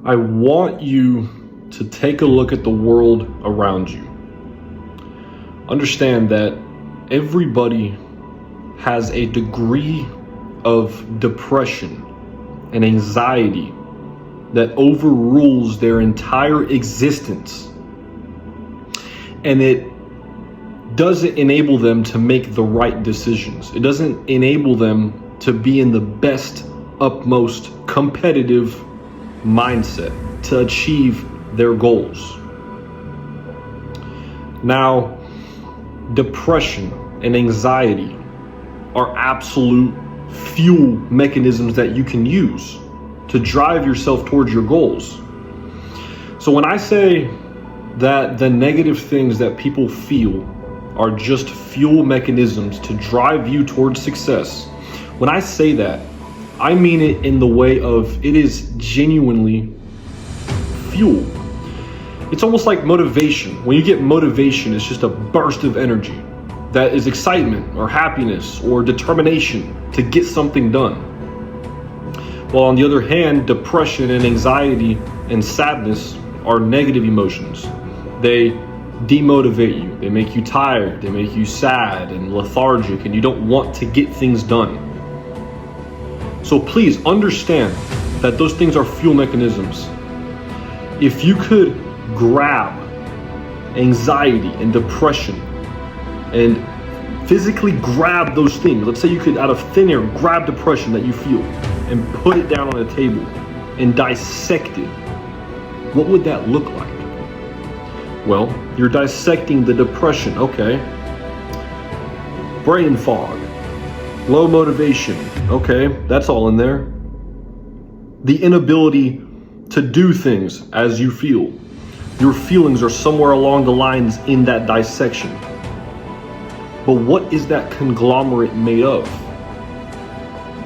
I want you to take a look at the world around you. Understand that everybody has a degree of depression and anxiety that overrules their entire existence. And it doesn't enable them to make the right decisions. It doesn't enable them to be in the best, utmost competitive mindset to achieve their goals. Now, depression and anxiety are absolute fuel mechanisms that you can use to drive yourself towards your goals. So when I say that the negative things that people feel are just fuel mechanisms to drive you towards success, when I say that, I mean it in the way of it is genuinely fuel. It's almost like motivation. When you get motivation, it's just a burst of energy that is excitement or happiness or determination to get something done. While on the other hand, depression and anxiety and sadness are negative emotions. They demotivate you. They make you tired. They make you sad and lethargic, and you don't want to get things done. So please understand that those things are fuel mechanisms. If you could grab anxiety and depression and physically grab those things, let's say you could out of thin air grab depression that you feel and put it down on a table and dissect it, what would that look like? Well, you're dissecting the depression. Okay. Brain fog, low motivation. Okay, that's all in there. The inability to do things as you feel. Your feelings are somewhere along the lines in that dissection. But what is that conglomerate made of?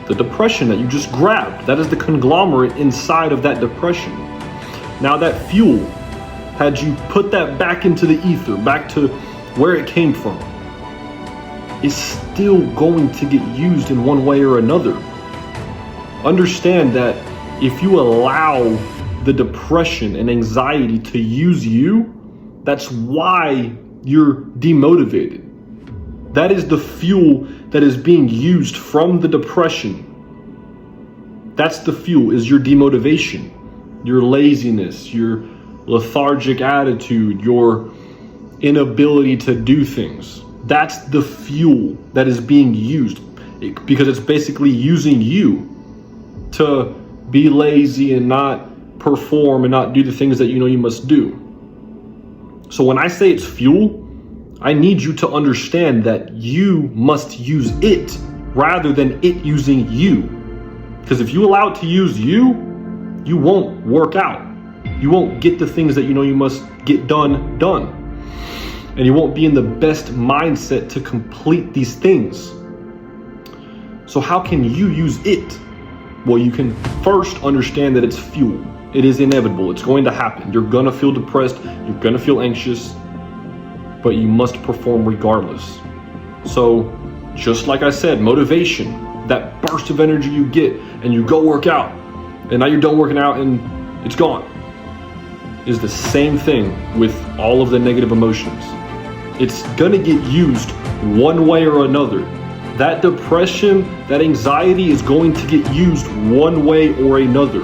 The depression that you just grabbed, that is the conglomerate inside of that depression. Now that fuel, had you put that back into the ether, back to where it came from, is still going to get used in one way or another. Understand that if you allow the depression and anxiety to use you, that's why you're demotivated. That is the fuel that is being used from the depression. That's the fuel, is your demotivation, your laziness, your lethargic attitude, your inability to do things. That's the fuel that is being used, because it's basically using you to be lazy and not perform and not do the things that you know you must do. So when I say it's fuel, I need you to understand that you must use it rather than it using you. Because if you allow it to use you, you won't work out. You won't get the things that you know you must get done. And you won't be in the best mindset to complete these things. So how can you use it? Well, you can first understand that it's fuel. It is inevitable. It's going to happen. You're going to feel depressed. You're going to feel anxious. But you must perform regardless. So just like I said, motivation, that burst of energy you get and you go work out, and now you're done working out and it's gone, is the same thing with all of the negative emotions. It's gonna get used one way or another. That depression, that anxiety is going to get used one way or another,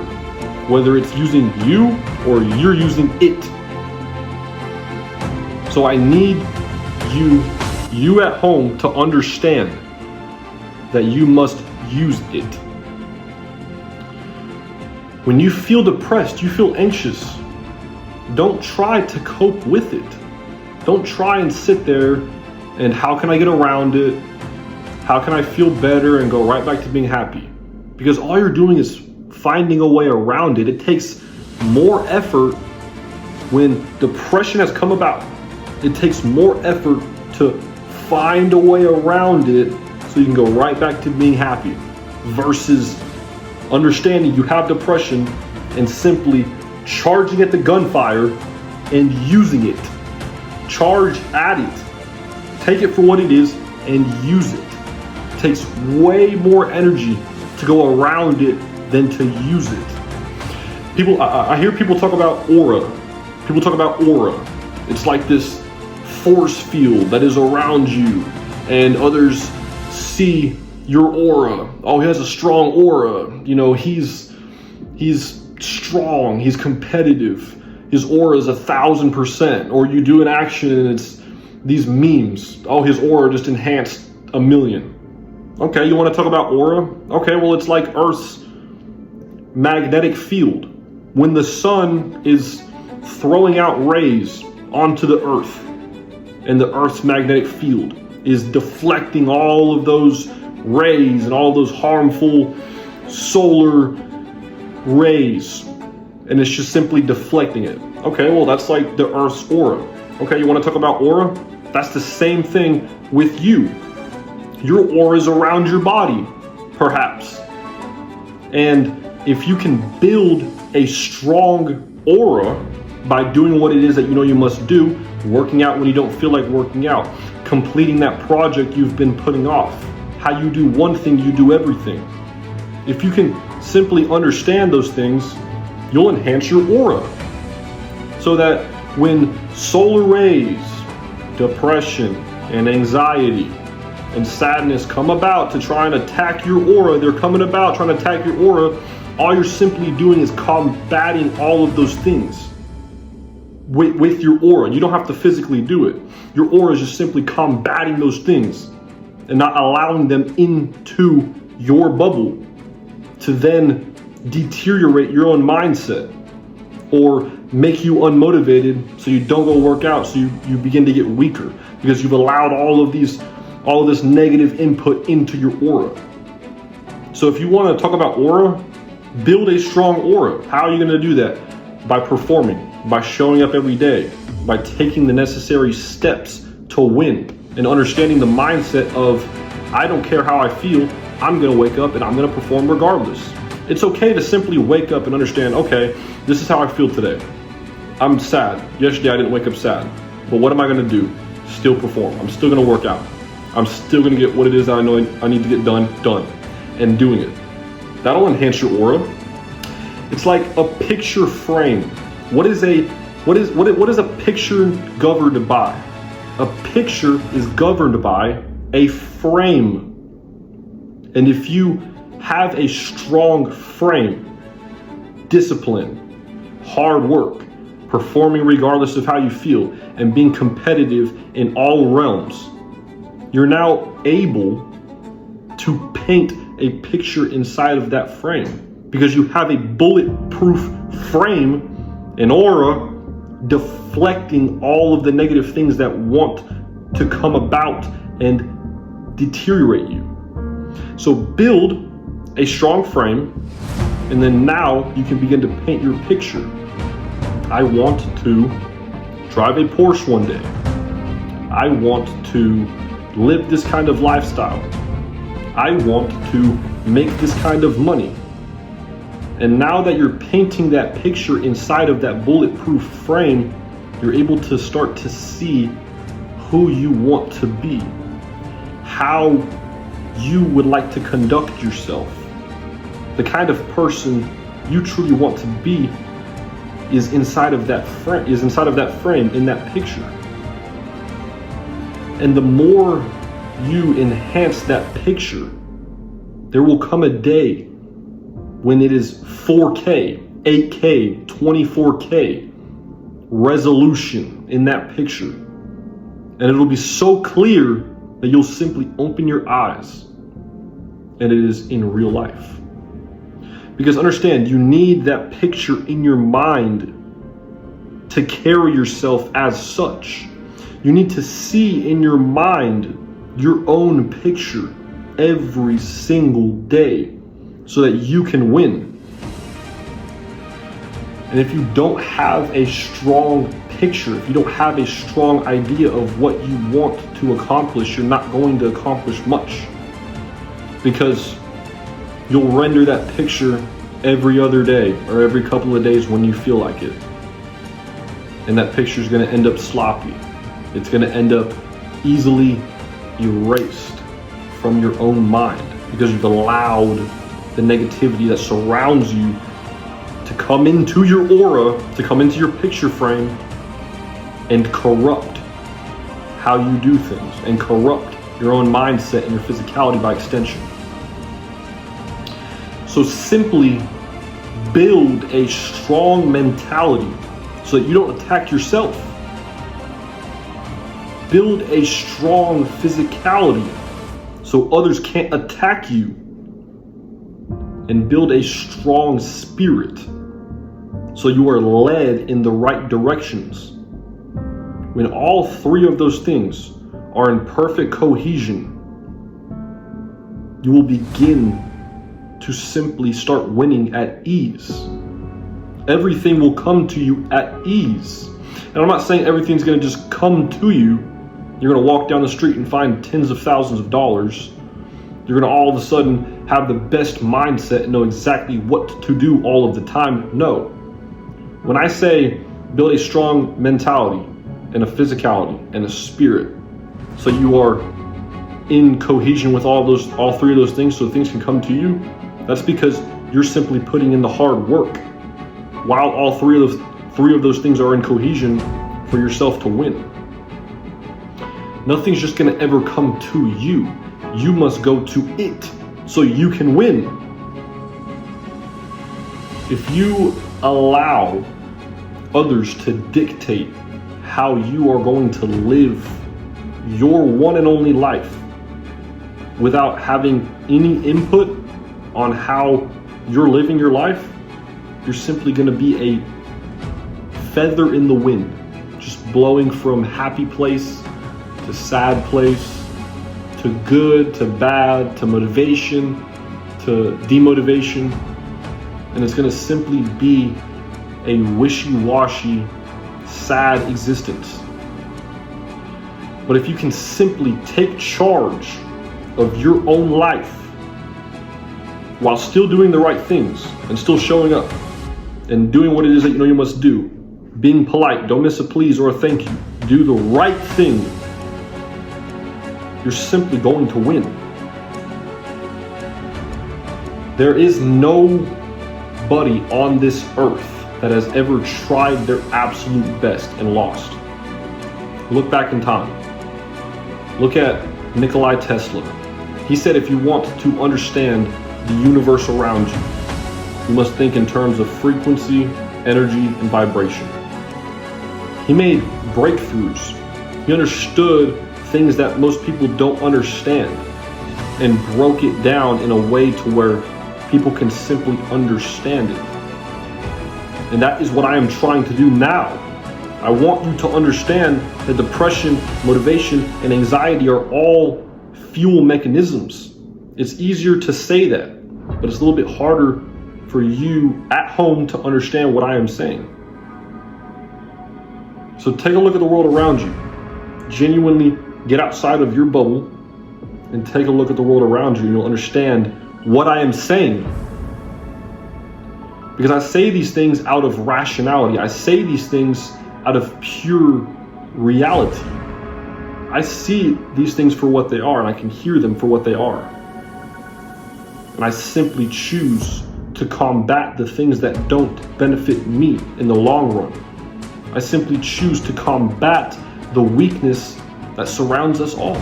whether it's using you or you're using it. So I need you at home to understand that you must use it. When you feel depressed, you feel anxious, don't try to cope with it. Don't try and sit there and how can I get around it? How can I feel better and go right back to being happy? Because all you're doing is finding a way around it. It takes more effort when depression has come about. It takes more effort to find a way around it so you can go right back to being happy versus understanding you have depression and simply charging at the gunfire and using it. Charge at it. Take it for what it is and use it. It takes way more energy to go around it than to use it. I hear people talk about aura. People talk about aura. It's like this force field that is around you, and others see your aura. Oh, he has a strong aura. You know, he's strong. He's competitive. His aura is 1,000%. Or you do an action and it's these memes. Oh, his aura just enhanced 1,000,000. Okay, you want to talk about aura? Okay, well, it's like Earth's magnetic field. When the sun is throwing out rays onto the Earth, and the Earth's magnetic field is deflecting all of those rays and all those harmful solar rays, and it's just simply deflecting it. Okay, well, that's like the Earth's aura. Okay, you want to talk about aura? That's the same thing with you. Your aura is around your body, perhaps. And if you can build a strong aura by doing what it is that you know you must do, working out when you don't feel like working out, completing that project you've been putting off, how you do one thing, you do everything. If you can simply understand those things, you'll enhance your aura. So that when solar rays, depression, and anxiety, and sadness come about to try and attack your aura, they're coming about trying to attack your aura, all you're simply doing is combating all of those things with your aura. You don't have to physically do it. Your aura is just simply combating those things and not allowing them into your bubble to then deteriorate your own mindset or make you unmotivated so you don't go work out, so you begin to get weaker because you've allowed all of this negative input into your aura. So if you want to talk about aura, build a strong aura. How are you going to do that? By performing, by showing up every day, by taking the necessary steps to win, and understanding the mindset of, I don't care how I feel, I'm going to wake up and I'm going to perform regardless. It's okay to simply wake up and understand, okay, this is how I feel today. I'm sad. Yesterday I didn't wake up sad. But what am I going to do? Still perform. I'm still going to work out. I'm still going to get what it is that I know I need to get done, and doing it. That'll enhance your aura. It's like a picture frame. What is a picture governed by? A picture is governed by a frame. And if you have a strong frame, discipline, hard work, performing regardless of how you feel, and being competitive in all realms, you're now able to paint a picture inside of that frame because you have a bulletproof frame, an aura, deflecting all of the negative things that want to come about and deteriorate you. So build a strong frame, and then now you can begin to paint your picture. I want to drive a Porsche one day. I want to live this kind of lifestyle. I want to make this kind of money. And now that you're painting that picture inside of that bulletproof frame, you're able to start to see who you want to be, how you would like to conduct yourself. The kind of person you truly want to be is inside of that frame, in that picture. And the more you enhance that picture, there will come a day when it is 4K, 8K, 24K resolution in that picture. And it'll be so clear that you'll simply open your eyes and it is in real life. Because understand, you need that picture in your mind to carry yourself as such. You need to see in your mind your own picture every single day so that you can win. And if you don't have a strong picture, if you don't have a strong idea of what you want to accomplish, you're not going to accomplish much, because you'll render that picture every other day or every couple of days when you feel like it. And that picture is going to end up sloppy. It's going to end up easily erased from your own mind because you've allowed the negativity that surrounds you to come into your aura, to come into your picture frame, and corrupt how you do things, and corrupt your own mindset and your physicality by extension. So simply build a strong mentality so that you don't attack yourself. Build a strong physicality so others can't attack you. And build a strong spirit so you are led in the right directions. When all three of those things are in perfect cohesion, you will begin to simply start winning at ease. Everything will come to you at ease. And I'm not saying everything's going to just come to you. You're going to walk down the street and find tens of thousands of dollars. You're going to all of a sudden have the best mindset and know exactly what to do all of the time. No. When I say build a strong mentality and a physicality and a spirit, so you are in cohesion with all three of those things, so things can come to you, that's because you're simply putting in the hard work while all three of those things are in cohesion for yourself to win. Nothing's just going to ever come to you. You must go to it so you can win. If you allow others to dictate how you are going to live your one and only life without having any input on how you're living your life, you're simply going to be a feather in the wind, just blowing from happy place to sad place, to good, to bad, to motivation, to demotivation. And it's going to simply be a wishy-washy, sad existence. But if you can simply take charge of your own life while still doing the right things and still showing up and doing what it is that you know you must do, being polite, don't miss a please or a thank you, do the right thing, you're simply going to win. There is nobody on this earth that has ever tried their absolute best and lost. Look back in time. Look at Nikola Tesla. He said if you want to understand the universe around you, you must think in terms of frequency, energy, and vibration. He made breakthroughs. He understood things that most people don't understand and broke it down in a way to where people can simply understand it. And that is what I am trying to do now. I want you to understand that depression, motivation, and anxiety are all fuel mechanisms. It's easier to say that, but it's a little bit harder for you at home to understand what I am saying. So take a look at the world around you. Genuinely get outside of your bubble and take a look at the world around you, and you'll understand what I am saying. Because I say these things out of rationality. I say these things out of pure reality. I see these things for what they are, and I can hear them for what they are. And I simply choose to combat the things that don't benefit me in the long run. I simply choose to combat the weakness that surrounds us all.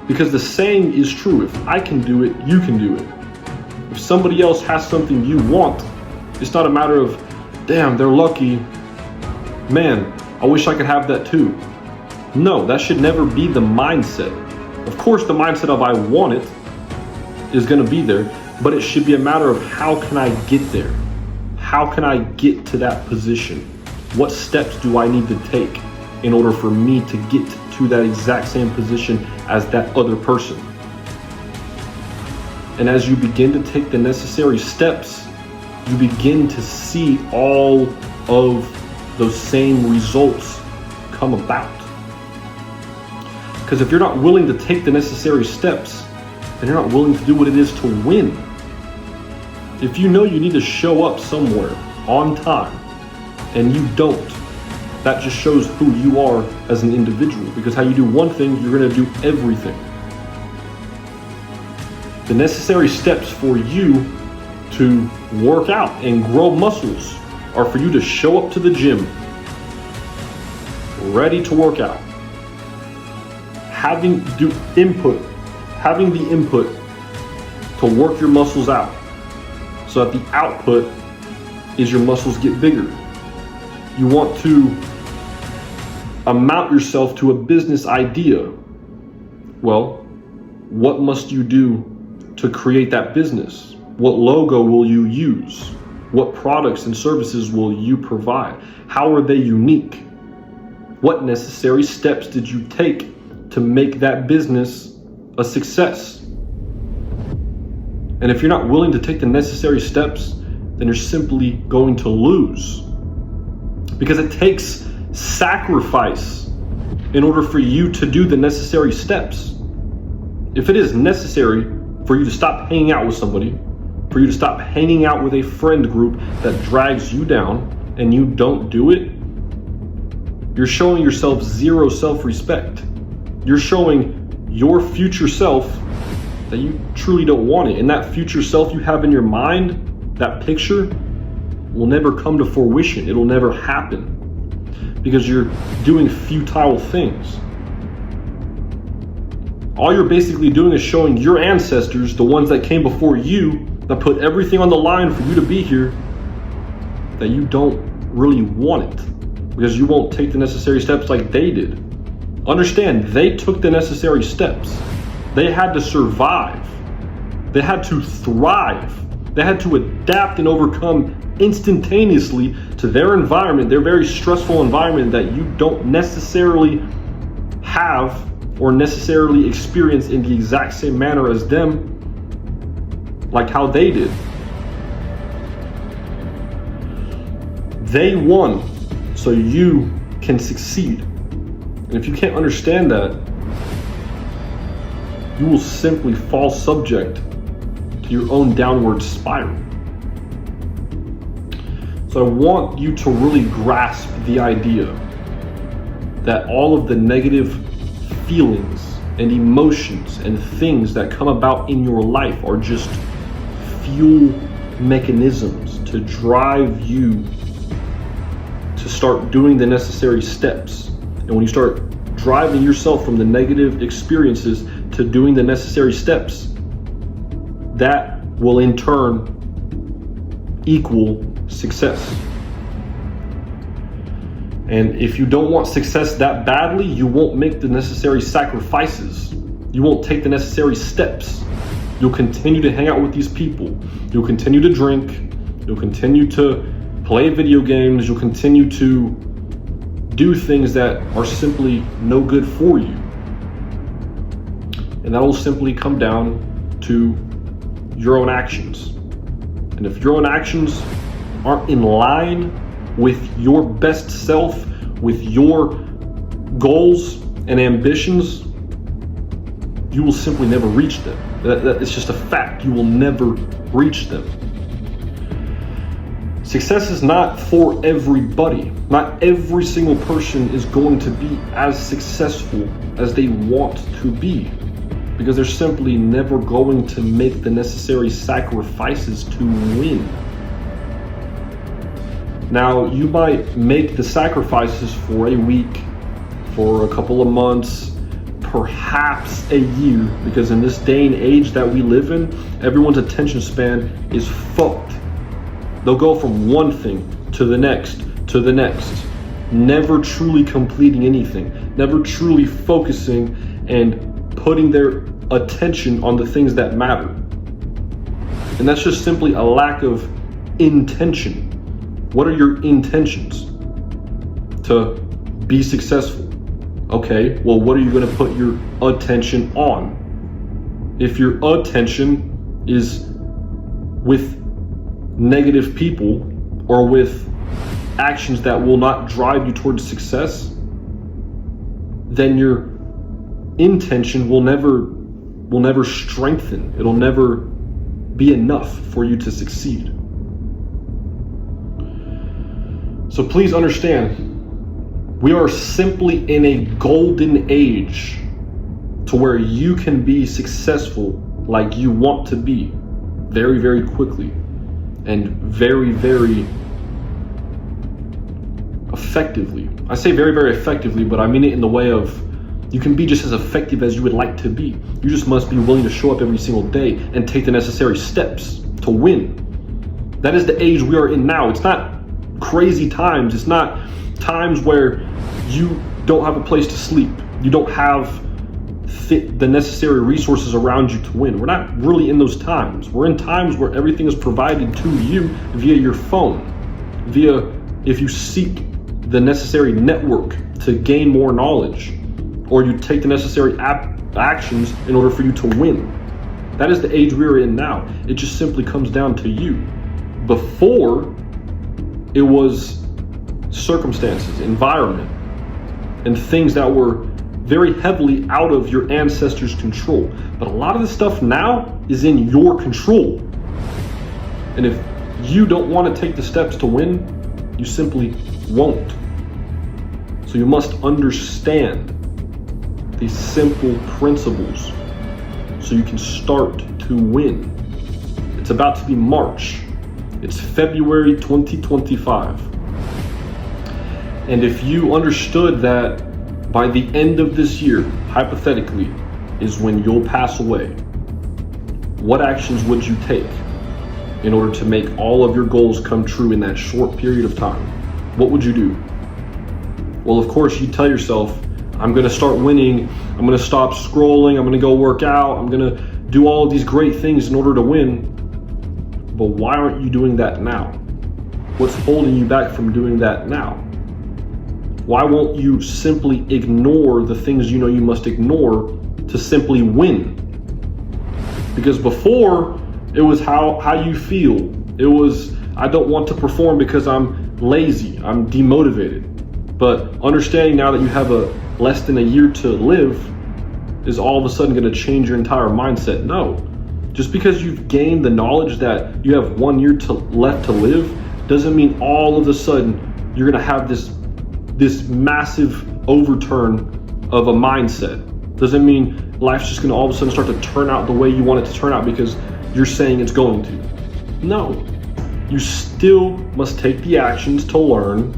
Because the saying is true, if I can do it, you can do it. If somebody else has something you want, it's not a matter of, damn, they're lucky. Man, I wish I could have that too. No, that should never be the mindset. Of course, the mindset of I want it is going to be there, but it should be a matter of how can I get there? How can I get to that position? What steps do I need to take in order for me to get to that exact same position as that other person? And as you begin to take the necessary steps, you begin to see all of those same results come about. Because if you're not willing to take the necessary steps, then you're not willing to do what it is to win. If you know you need to show up somewhere on time and you don't, that just shows who you are as an individual. Because how you do one thing, you're going to do everything. The necessary steps for you to work out and grow muscles are for you to show up to the gym ready to work out. Having the input to work your muscles out, so that the output is your muscles get bigger. You want to amount yourself to a business idea. Well, what must you do to create that business? What logo will you use? What products and services will you provide? How are they unique? What necessary steps did you take to make that business a success? And if you're not willing to take the necessary steps, then you're simply going to lose. Because it takes sacrifice in order for you to do the necessary steps. If it is necessary for you to stop hanging out with somebody, for you to stop hanging out with a friend group that drags you down, and you don't do it, you're showing yourself zero self-respect. You're showing your future self that you truly don't want it. And that future self you have in your mind, that picture, will never come to fruition. It'll never happen because you're doing futile things. All you're basically doing is showing your ancestors, the ones that came before you, that put everything on the line for you to be here, that you don't really want it because you won't take the necessary steps like they did. Understand, they took the necessary steps. They had to survive. They had to thrive. They had to adapt and overcome instantaneously to their environment, their very stressful environment that you don't necessarily have or necessarily experience in the exact same manner as them, like how they did. They won so you can succeed. And if you can't understand that, you will simply fall subject to your own downward spiral. So I want you to really grasp the idea that all of the negative feelings and emotions and things that come about in your life are just fuel mechanisms to drive you to start doing the necessary steps. And when you start driving yourself from the negative experiences to doing the necessary steps, that will in turn equal success. And if you don't want success that badly, you won't make the necessary sacrifices. You won't take the necessary steps. You'll continue to hang out with these people. You'll continue to drink. You'll continue to play video games. You'll continue to do things that are simply no good for you. And that will simply come down to your own actions. And if your own actions aren't in line with your best self, with your goals and ambitions, you will simply never reach them. It's just a fact. You will never reach them. Success is not for everybody. Not every single person is going to be as successful as they want to be, because they're simply never going to make the necessary sacrifices to win. Now, you might make the sacrifices for a week, for a couple of months, perhaps a year, because in this day and age that we live in, everyone's attention span is fucked. They'll go from one thing to the next, never truly completing anything, never truly focusing and putting their attention on the things that matter. And that's just simply a lack of intention. What are your intentions to be successful? Okay, well, what are you going to put your attention on? If your attention is with negative people or with actions that will not drive you towards success, then your intention will never strengthen. It'll never be enough for you to succeed. So please understand, we are simply in a golden age to where you can be successful like you want to be very, very quickly. and very, very effectively. I say very, very effectively, but I mean it in the way of you can be just as effective as you would like to be. You just must be willing to show up every single day and take the necessary steps to win. That is the age we are in now. It's not crazy times. It's not times where you don't have a place to sleep. You don't have the necessary resources around you to win. We're not really in those times. We're in times where everything is provided to you via your phone, via if you seek the necessary network to gain more knowledge, or you take the necessary actions in order for you to win. That is the age we're in now. It just simply comes down to you. Before, it was circumstances, environment, and things that were very heavily out of your ancestors' control. But a lot of the stuff now is in your control. And if you don't want to take the steps to win, you simply won't. So you must understand these simple principles so you can start to win. It's about to be March. It's February 2025. And if you understood that by the end of this year, hypothetically, is when you'll pass away, what actions would you take in order to make all of your goals come true in that short period of time? What would you do? Well, of course, you tell yourself, I'm going to start winning. I'm going to stop scrolling. I'm going to go work out. I'm going to do all of these great things in order to win. But why aren't you doing that now? What's holding you back from doing that now? Why won't you simply ignore the things you know you must ignore to simply win? Because before, it was how you feel. It was, I don't want to perform because I'm lazy, I'm demotivated. But understanding now that you have less than a year to live is all of a sudden going to change your entire mindset. No. Just because you've gained the knowledge that you have 1 year left to live doesn't mean all of a sudden you're going to have this massive overturn of a mindset. Doesn't mean life's just going to all of a sudden start to turn out the way you want it to turn out because you're saying it's going to. No. You still must take the actions to learn.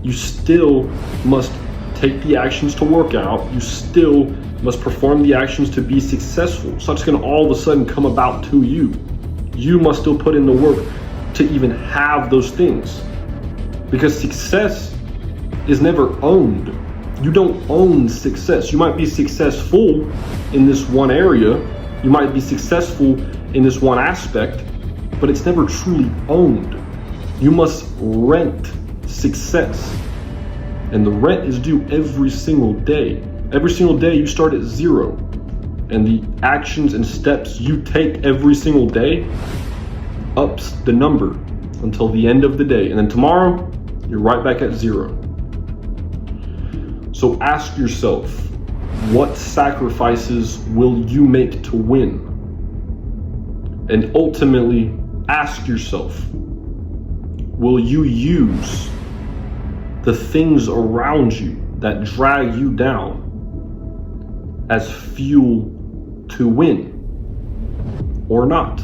You still must take the actions to work out. You still must perform the actions to be successful. It's not just going to all of a sudden come about to you. You must still put in the work to even have those things. Because success is never owned. You don't own success. You might be successful in this one area. You might be successful in this one aspect, but it's never truly owned. You must rent success. And the rent is due every single day. Every single day you start at zero. And the actions and steps you take every single day ups the number until the end of the day. And then tomorrow, you're right back at zero. So ask yourself, what sacrifices will you make to win? And ultimately, ask yourself, will you use the things around you that drag you down as fuel to win or not?